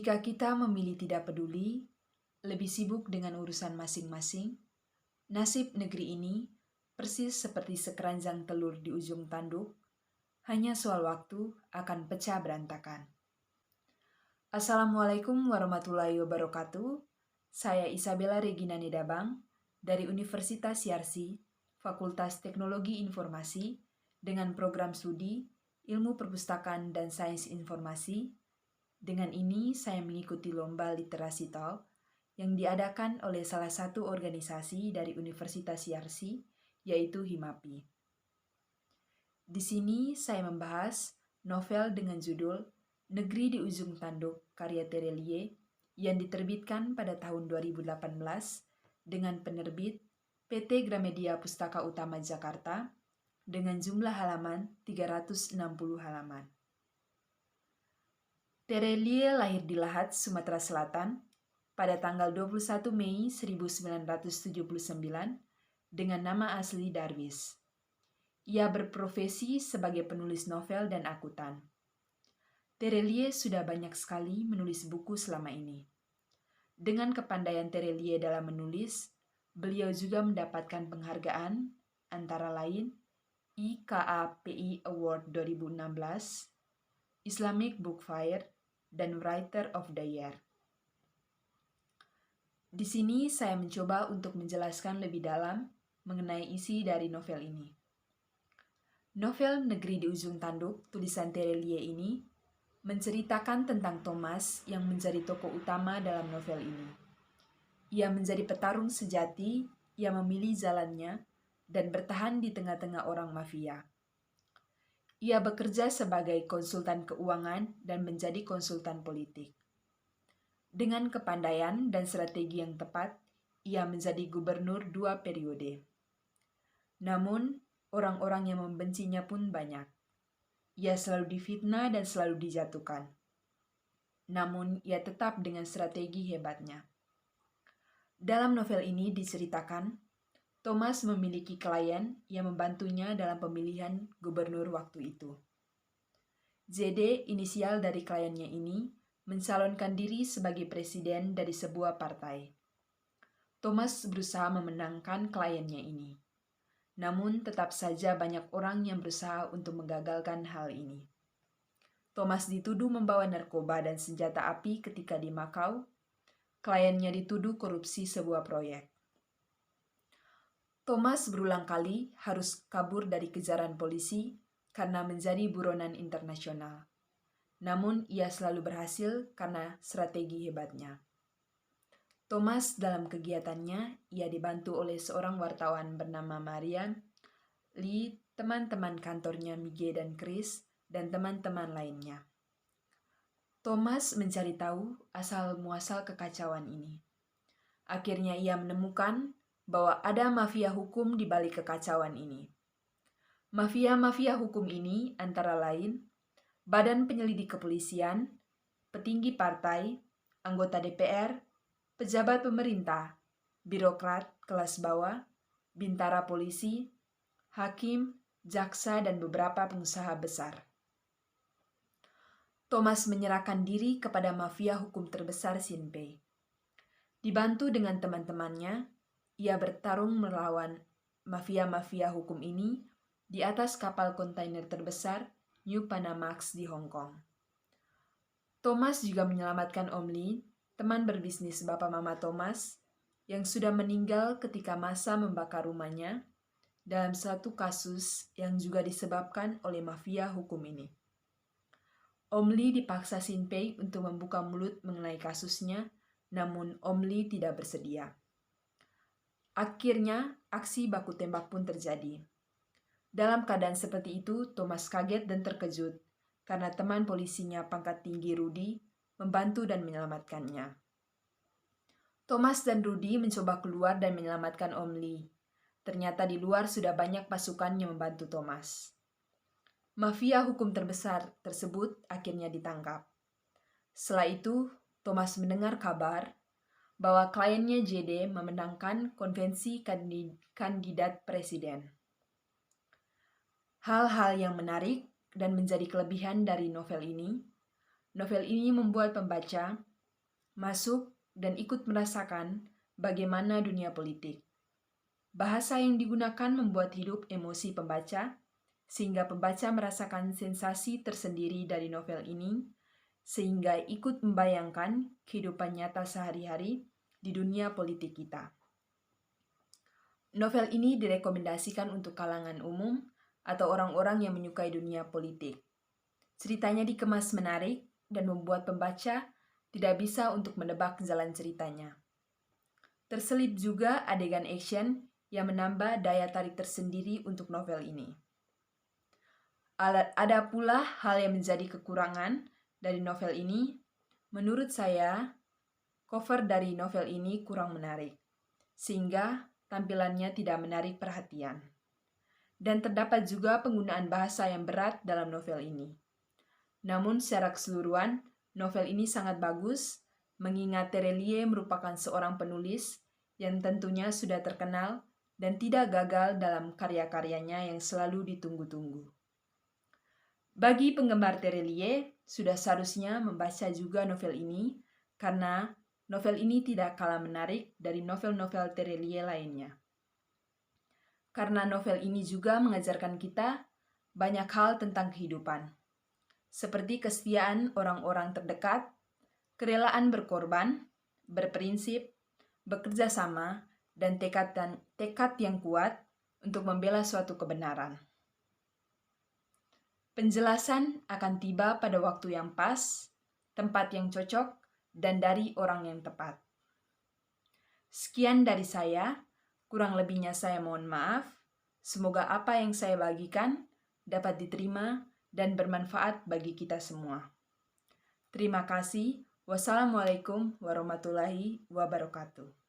Jika kita memilih tidak peduli, lebih sibuk dengan urusan masing-masing, nasib negeri ini persis seperti sekeranjang telur di ujung tanduk, hanya soal waktu akan pecah berantakan. Assalamualaikum warahmatullahi wabarakatuh. Saya Isabella Regina Nidabang dari Universitas Yarsi, Fakultas Teknologi Informasi dengan program studi Ilmu Perpustakaan dan Sains Informasi. Dengan ini saya mengikuti lomba literasi talk yang diadakan oleh salah satu organisasi dari Universitas Yarsi, yaitu Himapi. Di sini saya membahas novel dengan judul Negeri di Ujung Tanduk karya Terelie yang diterbitkan pada tahun 2018 dengan penerbit PT Gramedia Pustaka Utama Jakarta dengan jumlah halaman 360 halaman. Terelie lahir di Lahat, Sumatera Selatan pada tanggal 21 Mei 1979 dengan nama asli Darwis. Ia berprofesi sebagai penulis novel dan akutan. Terelie sudah banyak sekali menulis buku selama ini. Dengan kepandaian Terelie dalam menulis, beliau juga mendapatkan penghargaan antara lain IKAPI Award 2016, Islamic Book Fair, dan Writer of the Year. Di sini saya mencoba untuk menjelaskan lebih dalam mengenai isi dari novel ini. Novel Negeri di Ujung Tanduk tulisan Terelie ini menceritakan tentang Thomas yang menjadi tokoh utama dalam novel ini. Ia menjadi petarung sejati yang memilih jalannya dan bertahan di tengah-tengah orang mafia. Ia bekerja sebagai konsultan keuangan dan menjadi konsultan politik. Dengan kepandaian dan strategi yang tepat, ia menjadi gubernur 2 periode. Namun, orang-orang yang membencinya pun banyak. Ia selalu difitnah dan selalu dijatuhkan. Namun, ia tetap dengan strategi hebatnya. Dalam novel ini diceritakan, Thomas memiliki klien yang membantunya dalam pemilihan gubernur waktu itu. JD, inisial dari kliennya ini, mencalonkan diri sebagai presiden dari sebuah partai. Thomas berusaha memenangkan kliennya ini. Namun tetap saja banyak orang yang berusaha untuk menggagalkan hal ini. Thomas dituduh membawa narkoba dan senjata api ketika di Makau. Kliennya dituduh korupsi sebuah proyek. Thomas berulang kali harus kabur dari kejaran polisi karena menjadi buronan internasional. Namun ia selalu berhasil karena strategi hebatnya. Thomas dalam kegiatannya, ia dibantu oleh seorang wartawan bernama Marian, Lee, teman-teman kantornya Mige dan Chris, dan teman-teman lainnya. Thomas mencari tahu asal-muasal kekacauan ini. Akhirnya ia menemukan bahwa ada mafia hukum di balik kekacauan ini. Mafia-mafia hukum ini antara lain Badan Penyelidik Kepolisian, petinggi partai, anggota DPR, pejabat pemerintah, birokrat kelas bawah, bintara polisi, hakim, jaksa, dan beberapa pengusaha besar. Thomas menyerahkan diri kepada mafia hukum terbesar Shinpei. Dibantu dengan teman-temannya, ia bertarung melawan mafia-mafia hukum ini di atas kapal kontainer terbesar New Panamax di Hong Kong. Thomas juga menyelamatkan Om Lee, teman berbisnis Bapak Mama Thomas, yang sudah meninggal ketika massa membakar rumahnya dalam satu kasus yang juga disebabkan oleh mafia hukum ini. Om Lee dipaksa Shinpei untuk membuka mulut mengenai kasusnya, namun Om Lee tidak bersedia. Akhirnya, aksi baku tembak pun terjadi. Dalam keadaan seperti itu, Thomas kaget dan terkejut karena teman polisinya pangkat tinggi Rudy membantu dan menyelamatkannya. Thomas dan Rudy mencoba keluar dan menyelamatkan Om Lee. Ternyata di luar sudah banyak pasukan yang membantu Thomas. Mafia hukum terbesar tersebut akhirnya ditangkap. Setelah itu, Thomas mendengar kabar bahwa kliennya JD memenangkan konvensi kandidat presiden. Hal-hal yang menarik dan menjadi kelebihan dari novel ini membuat pembaca masuk dan ikut merasakan bagaimana dunia politik. Bahasa yang digunakan membuat hidup emosi pembaca, sehingga pembaca merasakan sensasi tersendiri dari novel ini, sehingga ikut membayangkan kehidupan nyata sehari-hari di dunia politik kita. Novel ini direkomendasikan untuk kalangan umum atau orang-orang yang menyukai dunia politik. Ceritanya dikemas menarik dan membuat pembaca tidak bisa untuk menebak jalan ceritanya. Terselip juga adegan action yang menambah daya tarik tersendiri untuk novel ini. Ada pula hal yang menjadi kekurangan dari novel ini. Menurut saya, cover dari novel ini kurang menarik, sehingga tampilannya tidak menarik perhatian. Dan terdapat juga penggunaan bahasa yang berat dalam novel ini. Namun secara keseluruhan, novel ini sangat bagus, mengingat Terelie merupakan seorang penulis yang tentunya sudah terkenal dan tidak gagal dalam karya-karyanya yang selalu ditunggu-tunggu. Bagi penggemar Terelie, sudah seharusnya membaca juga novel ini, karena novel ini tidak kalah menarik dari novel-novel Terelie lainnya. Karena novel ini juga mengajarkan kita banyak hal tentang kehidupan, seperti kesetiaan orang-orang terdekat, kerelaan berkorban, berprinsip, bekerja sama, dan tekad yang kuat untuk membela suatu kebenaran. Penjelasan akan tiba pada waktu yang pas, tempat yang cocok, dan dari orang yang tepat. Sekian dari saya, kurang lebihnya saya mohon maaf. Semoga apa yang saya bagikan dapat diterima dan bermanfaat bagi kita semua. Terima kasih. Wassalamualaikum warahmatullahi wabarakatuh.